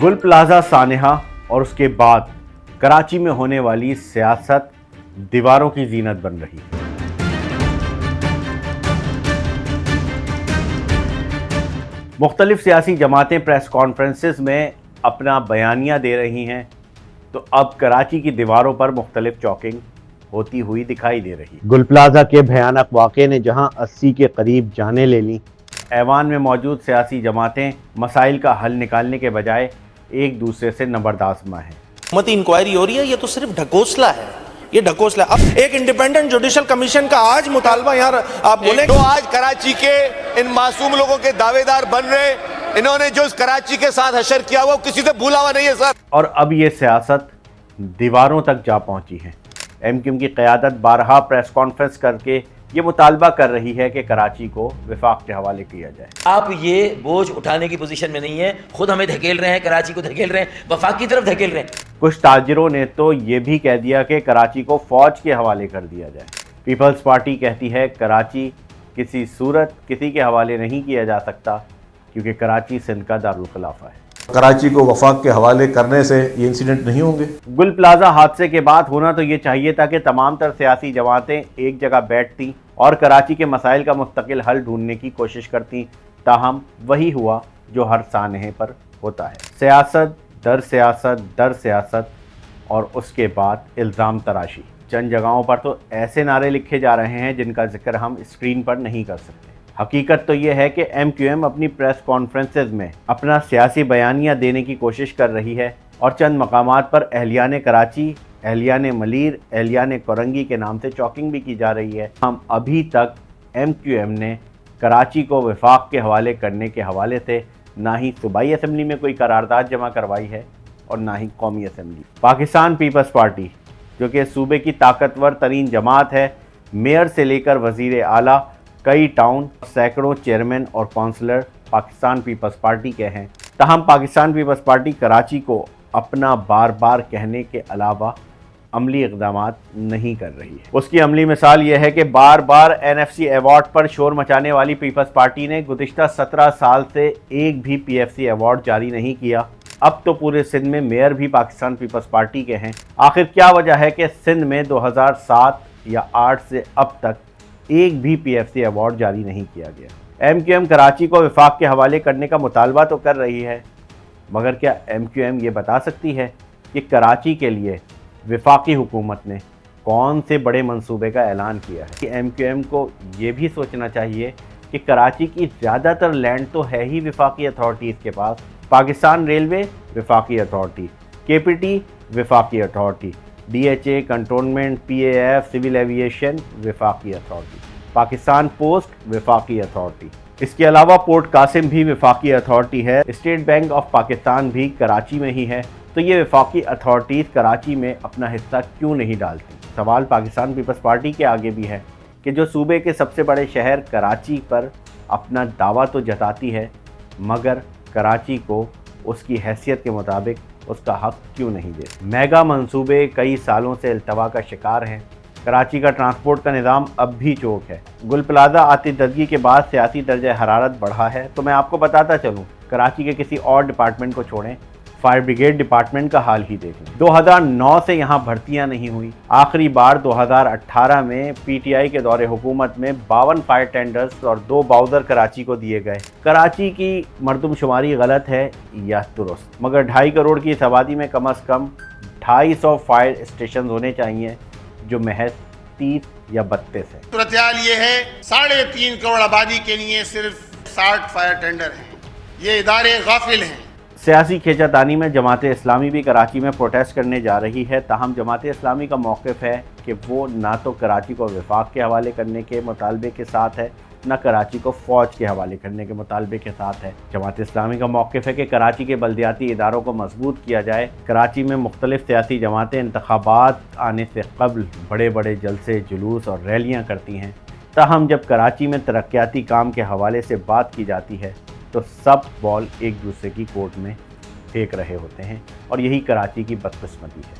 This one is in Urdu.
گل پلازہ سانحہ اور اس کے بعد کراچی میں ہونے والی سیاست دیواروں کی زینت بن رہی ہے۔ مختلف سیاسی جماعتیں پریس کانفرنسز میں اپنا بیانیہ دے رہی ہیں تو اب کراچی کی دیواروں پر مختلف چاکنگ ہوتی ہوئی دکھائی دے رہی ہے۔ گل پلازہ کے بھیانک واقعے نے جہاں 80 کے قریب جانیں لے لیں، ایوان میں موجود سیاسی جماعتیں مسائل کا حل نکالنے کے بجائے ایک دوسرے سے نبردازمہ ہیں۔ حکومتی انکوائری ہو رہی ہے، یہ تو صرف ڈھکوسلا ہے، یہ ڈھکوسلا۔ اب ایک انڈیپینڈنٹ جوڈیشل کمیشن کا آج مطالبہ یار آپ بولیں جو آج کراچی کے ان معصوم لوگوں کے دعوے دار بن رہے، انہوں نے جو اس کراچی کے ساتھ حشر کیا وہ کسی سے بھولا ہوا نہیں ہے سر۔ اور اب یہ سیاست دیواروں تک جا پہنچی ہے۔ ایم کیو ایم کی قیادت بارہا پریس کانفرنس کر کے یہ مطالبہ کر رہی ہے کہ کراچی کو وفاق کے حوالے کیا جائے۔ آپ یہ بوجھ اٹھانے کی پوزیشن میں نہیں ہیں، خود ہمیں دھکیل رہے ہیں، کراچی کو دھکیل رہے ہیں، وفاق کی طرف دھکیل رہے ہیں۔ کچھ تاجروں نے تو یہ بھی کہہ دیا کہ کراچی کو فوج کے حوالے کر دیا جائے۔ پیپلز پارٹی کہتی ہے کراچی کسی صورت کسی کے حوالے نہیں کیا جا سکتا کیونکہ کراچی سندھ کا دارالخلافہ ہے۔ کراچی کو وفاق کے حوالے کرنے سے یہ انسیڈنٹ نہیں ہوں گے۔ گل پلازہ حادثے کے بعد ہونا تو یہ چاہیے تھا کہ تمام تر سیاسی جماعتیں ایک جگہ بیٹھتیں اور کراچی کے مسائل کا مستقل حل ڈھونڈنے کی کوشش کرتیں، تاہم وہی ہوا جو ہر سانحے پر ہوتا ہے۔ سیاست در سیاست اور اس کے بعد الزام تراشی۔ چند جگہوں پر تو ایسے نعرے لکھے جا رہے ہیں جن کا ذکر ہم اسکرین پر نہیں کر سکتے۔ حقیقت تو یہ ہے کہ ایم کیو ایم اپنی پریس کانفرنسز میں اپنا سیاسی بیانیہ دینے کی کوشش کر رہی ہے اور چند مقامات پر اہلیان کراچی، اہلیان ملیر، اہلیان کورنگی کے نام سے چاکنگ بھی کی جا رہی ہے۔ ہم ابھی تک ایم کیو ایم نے کراچی کو وفاق کے حوالے کرنے کے حوالے سے نہ ہی صوبائی اسمبلی میں کوئی قرارداد جمع کروائی ہے اور نہ ہی قومی اسمبلی۔ پاکستان پیپلز پارٹی جو کہ صوبے کی طاقتور ترین جماعت ہے، میئر سے لے کر وزیر اعلیٰ، کئی ٹاؤن، سینکڑوں چیئرمین اور کونسلر پاکستان پیپلز پارٹی کے ہیں، تاہم پاکستان پیپلز پارٹی کراچی کو اپنا بار بار کہنے کے علاوہ عملی اقدامات نہیں کر رہی ہے۔ اس کی عملی مثال یہ ہے کہ بار بار این ایف سی ایوارڈ پر شور مچانے والی پیپلز پارٹی نے گزشتہ 17 سال سے ایک بھی پی ایف سی ایوارڈ جاری نہیں کیا۔ اب تو پورے سندھ میں میئر بھی پاکستان پیپلز پارٹی کے ہیں۔ آخر کیا وجہ ہے کہ سندھ میں 2007 یا 8 سے اب تک ایک بھی پی ایف سی ایوارڈ جاری نہیں کیا گیا؟ ایم کیو ایم کراچی کو وفاق کے حوالے کرنے کا مطالبہ تو کر رہی ہے، مگر کیا ایم کیو ایم یہ بتا سکتی ہے کہ کراچی کے لیے وفاقی حکومت نے کون سے بڑے منصوبے کا اعلان کیا ہے؟ کہ ایم کیو ایم کو یہ بھی سوچنا چاہیے کہ کراچی کی زیادہ تر لینڈ تو ہے ہی وفاقی اتھارٹیز کے پاس۔ پاکستان ریلوے وفاقی اتھارٹی، کے پی ٹی وفاقی authority, D H A, cantonment, P A F, civil aviation وفاقی اتھارٹی، پاکستان پوسٹ وفاقی اتھارٹی۔ اس کے علاوہ پورٹ قاسم بھی وفاقی اتھارٹی ہے، اسٹیٹ بینک آف پاکستان بھی کراچی میں ہی ہے، تو یہ وفاقی اتھارٹیز کراچی میں اپنا حصہ کیوں نہیں ڈالتی؟ سوال پاکستان پیپلز پارٹی کے آگے بھی ہے کہ جو صوبے کے سب سے بڑے شہر کراچی پر اپنا دعویٰ تو جتاتی ہے، مگر کراچی کو اس کی حیثیت کے مطابق اس کا حق کیوں نہیں دیتی؟ میگا منصوبے کئی سالوں سے التوا کا شکار ہیں۔ کراچی کا ٹرانسپورٹ کا نظام اب بھی چوک ہے۔ گل پلازہ آتش زدگی کے بعد سیاسی درجہ حرارت بڑھا ہے تو میں آپ کو بتاتا چلوں، کراچی کے کسی اور ڈپارٹمنٹ کو چھوڑیں، فائر بریگیڈ ڈپارٹمنٹ کا حال ہی دیکھ لیں۔ 2009 سے یہاں بھرتیاں نہیں ہوئی۔ آخری بار 2018 میں پی ٹی آئی کے دور حکومت میں 52 فائر ٹینڈرز اور 2 باؤزر کراچی کو دیے گئے۔ کراچی کی مردم شماری غلط ہے یا درست؟ مگر 2.5 کروڑ کی اس آبادی میں کم از کم 250 فائر اسٹیشن ہونے چاہیے جو محض 30 یا 32 ہے۔ صورتحال یہ ہے 3.5 کروڑ آبادی کے لیے صرف 60 فائر ٹینڈر ہیں۔ یہ ادارے غافل ہیں۔ سیاسی کھینچا تانی میں جماعت اسلامی بھی کراچی میں پروٹیسٹ کرنے جا رہی ہے، تاہم جماعت اسلامی کا موقف ہے کہ وہ نہ تو کراچی کو وفاق کے حوالے کرنے کے مطالبے کے ساتھ ہے، نہ کراچی کو فوج کے حوالے کرنے کے مطالبے کے ساتھ ہے۔ جماعت اسلامی کا موقف ہے کہ کراچی کے بلدیاتی اداروں کو مضبوط کیا جائے۔ کراچی میں مختلف سیاسی جماعتیں انتخابات آنے سے قبل بڑے بڑے جلسے، جلوس اور ریلیاں کرتی ہیں، تاہم جب کراچی میں ترقیاتی کام کے حوالے سے بات کی جاتی ہے تو سب بال ایک دوسرے کی کورٹ میں پھینک رہے ہوتے ہیں، اور یہی کراچی کی بدقسمتی ہے۔